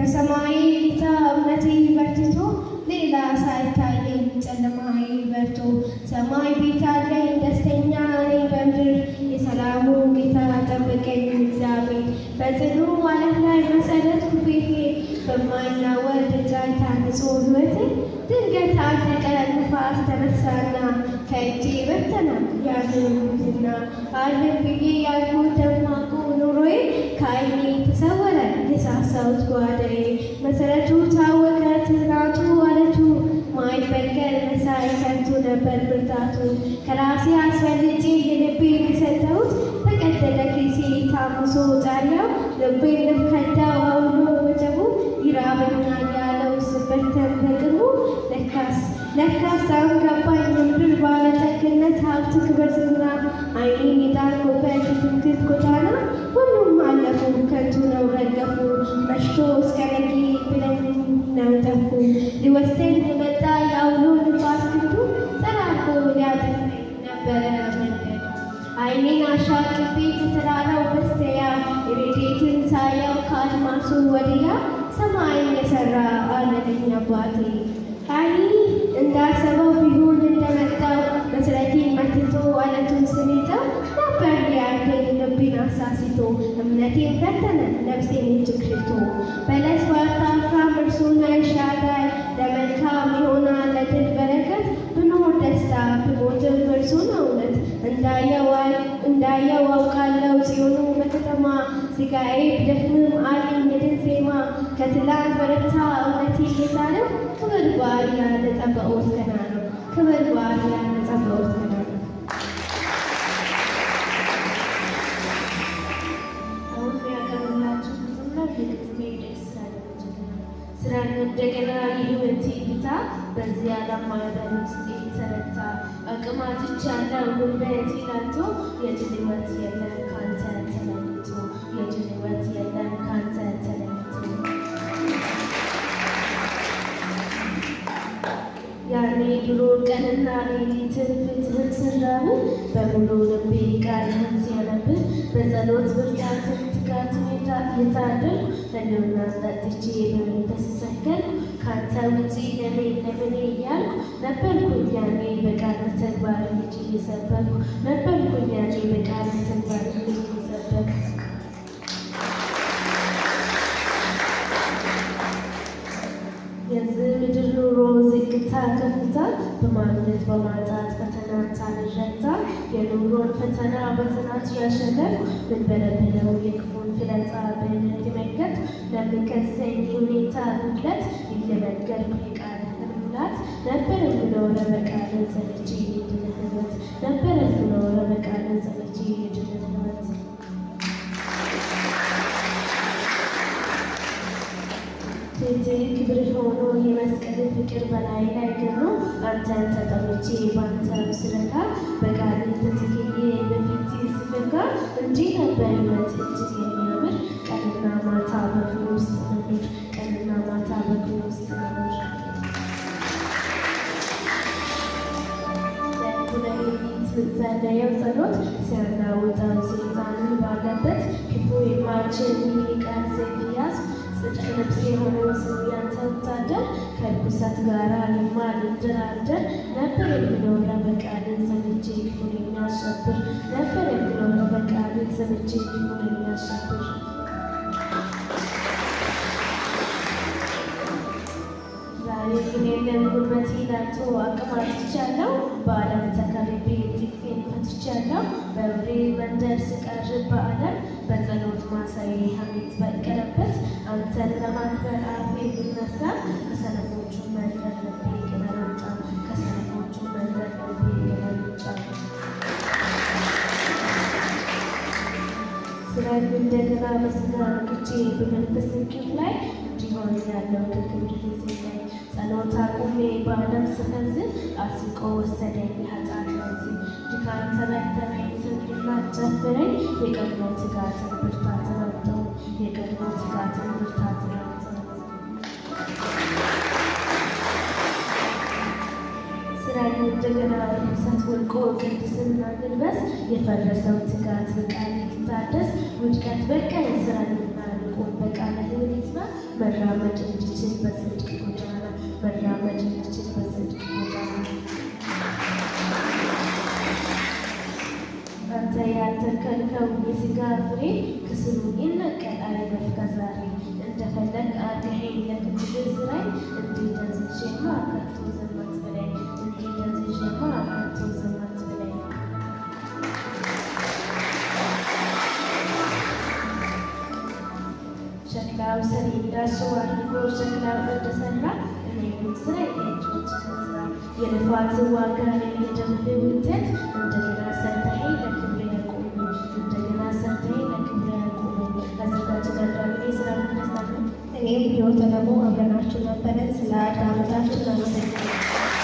በሰማይ ጌታ እምነቴ በርትቶ ሌላ ሳይታየኝ ጨለማዬ በርቶ ሰማይ ቤት አለኝ ደስተኛ ነኝ በምድር የሰላሙ ጌታ ጠበቀኝ እግዚአብሔር በጽኑ ዓለት ላይ መሰረትኩ ቤቴ በማይናወጥ ድንጋይ ታንጾ ሕይወቴ ድንገት አንድ ቀን ንፋስ ተነሳና ከእጄ በተና ያንን ጉድና አለን ብዬ ያልኩት ደማቁ ኑሮዬ ከዓይኔ ተሰወረ የሳሳሁት ጓዳዬ መሰረቱ ታወከ ትናቱ አለቱ ማይበገር መሳይ ከንቱ ነበር ብርታቱ ከራሴ አስፈልጬ የልቤን የሰጠሁት ተቀደደ ኪሴ ታምሶ ጣሪያው ልቤን ልብከዳው አውሎ ወጀቡ ይራበኛል ያለው ስበተን በቅርቡ ለካስ አሁን ገባኝ የምድር ባለጠግነት ሀብት ክብር ዝና ዓይኔን የጣልኩበት ትምክህት ጎዳና ሁሉም አለፉ ከንቱ ነው ረገፉ መሽቶ እስከ ነጌ ብለን ነው ጠፉ ሊወስደኝ የመጣ የአውሎ ንፋስ ክንዱ ጠራርጎ ሊያጠፋኝ ነበረ መንገዱ ዓይኔን አሻቅቤ ከተራራው በስተያ የረድኤትን ሳያው ከአድማሱ ወዲያ ሰማይን የሠራ አለልኝ አባቴ ዓይኔ እንዳሰበው ቢሆን እንደመጣው መሠረቴን መትቶ ዓለቱን ስሜጠው ነበር ሊያርደኝ ልቤን አሳስቶ እምነቴን ፈተነ ነፍሴን እጅግ ሽቶ በለስ ባታፍራም እርሱን ኤልሻዳይ ለመልካም ይሆናል ለድል በረከት ብኖር ደስታ ብሞትም እርሱ ነው እውነት እንዳየው አውቃለሁ ጽዮኑ በከተማ ሥጋዬ ቢደክምም አለኝ የድል ዜማ ከትላንት በረታ እውነቴ ጌታ ነው ክብር በአርያም ለጸባኦት ገና ነው ክብር በአርያም ለጸባኦት ገና ነው። አሁን ያቀርብላችሁ ዝምር የግጥሜ ደስ ስራን እንደገና የሕይወቴ ጌታ በዚህ ዓለም ማዕበል ውስጥ የተረታ አቅማትች ያለው ጉልበቴ ላንቶ የድል ሕይወት የለም ካንተ ተለይቶ የድል ሕይወት የለም ካንተ ተለይቶ ያኔ ድሮ ቀንና ሌሊትን ፊትህን ስራብ በሙሉ ልቤ ቃልህን ሲያነብብ በጸሎት ብርታትን ትጋትን የታደል ህልውና ጠጥቼ በመንፈስ ስሰከር ካንተ ውጪ ለምን እያልኩ ነበርኩኝ ያኔ በቃል ተግባር ልጅ እየሰበኩ ነበርኩኝ ያኔ በቃል ተግባር ልጅ እየሰበኩ የዚህ ምድር ኑሮ ዝቅታ ከፍታ በማግኘት በማጣት ፈተና ሳልረታ የኑሮን ፈተና በጽናት ያሸነፍኩ ምን በለብለው የክፉን ፍለጻ በእምነት የመከት ለሚከሰኝ ሁኔታ ጉድለት እየመገርኩ የቃልህን ሙላት ነበር ብለው ለበቃል ዘልቼ የድል ሕይወት ነበር ብለው ለበቃል ዘልቼ የድል ሕይወት ክብር ሆኖ የመስቀል ፍቅር በላይ ላይ ገኖ አንተን ተጠምቼ ባንተም ስረካ በቃል ተትክዬ በፊት ስፈካ እንዲህ ነበር ሕይወት እጅግ የሚያምር ቀንና ማታ በክብር ውስጥ መኖር ቀንና ማታ በክብር ውስጥ መኖር ምትጸለየው ጸሎት ሲያናውጠው ሰይጣንን ባለበት ክፉ የማችን ቃል ዘግያዝ ጽድቅ ነፍሴ የሆነው ሰው ያንተ ወታደር ከርኩሰት ጋር የማልደራደር ነበር የሚለው ለበቃልን ሰምቼ ክፉን የሚያሸብር ነበር የሚለው ለበቃልን ሰምቼ ክፉን የሚያሸብር ዛሬ ግን የለም ጉልበቴ ላንተ አቅም አጥቻለሁ በዓለም ተከብቤ ጥፌን ፈትቻለሁ በብሬ መንደር ስቀርብ በዓለም በጸሎት ማሳዬ ሐሜት በቀለበት አንተን ለማክበር አፌ ብነሳ ከሰነፎቹ መንደር ልቤ ገለልጫ ከሰነፎቹ መንደር ልቤ ገለልጫ ስራን እንደገና በስጋ ንቅቼ በመንፈስ እንቅፍ ላይ እንዲሆን ያለው ከክብር ጊዜ ላይ ጸሎት አቁሜ በዓለም ስፈዝን አስቆ ወሰደኝ ኃጢአት በዚህ ድካም ተበተነኝ ስንፍና ጨበረኝ የቀድሞ ትጋትን ብርታትን አጣሁ የቀድሞ ትጋትን ብርታትን አጣሁ ስራዬ እንደገና ርኩሰት ወድቆ ቅድስና ግልበስ የፈረሰው ትጋት በቃል ይታደስ ውድቀት በቀል ስራንና ልቆም በቃል ይጽና መራመድ እንድችል በጽድቅ ጎዳና መራመድ እንድችል በጽድቅ ጎዳና አንተ ያልተከልከው የሥጋ ፍሬ ከስሩ ይነቀላል በፍቃዛሬ እንደፈለግ አድርገኸኝ ለክብርህ ስራይ እንዲህ ደንዝዤማ ከቶ ዝም አትበለኝ እንዲህ ደንዝዤማ ከቶ ዝም አትበለኝ ሸክላው ሰሪ እንዳሸዋ አድርጎ ሸክላው እንደሰራ እኔም ስራ የእጆችህን ስራ የልፋት ዋጋ የደምህ ውጤት እንደገና ሰርተኸኝ ለክብርህ ያቆመኝ እንደገና ሰርተኸኝ ለክብርህ ያቆመኝ አዘጋጅና ዳግሜ ስራ ደስታ እኔም ሕይወት ደግሞ አብረናችሁ ነበረን። ስለ አዳመጣችሁ አመሰግናለሁ።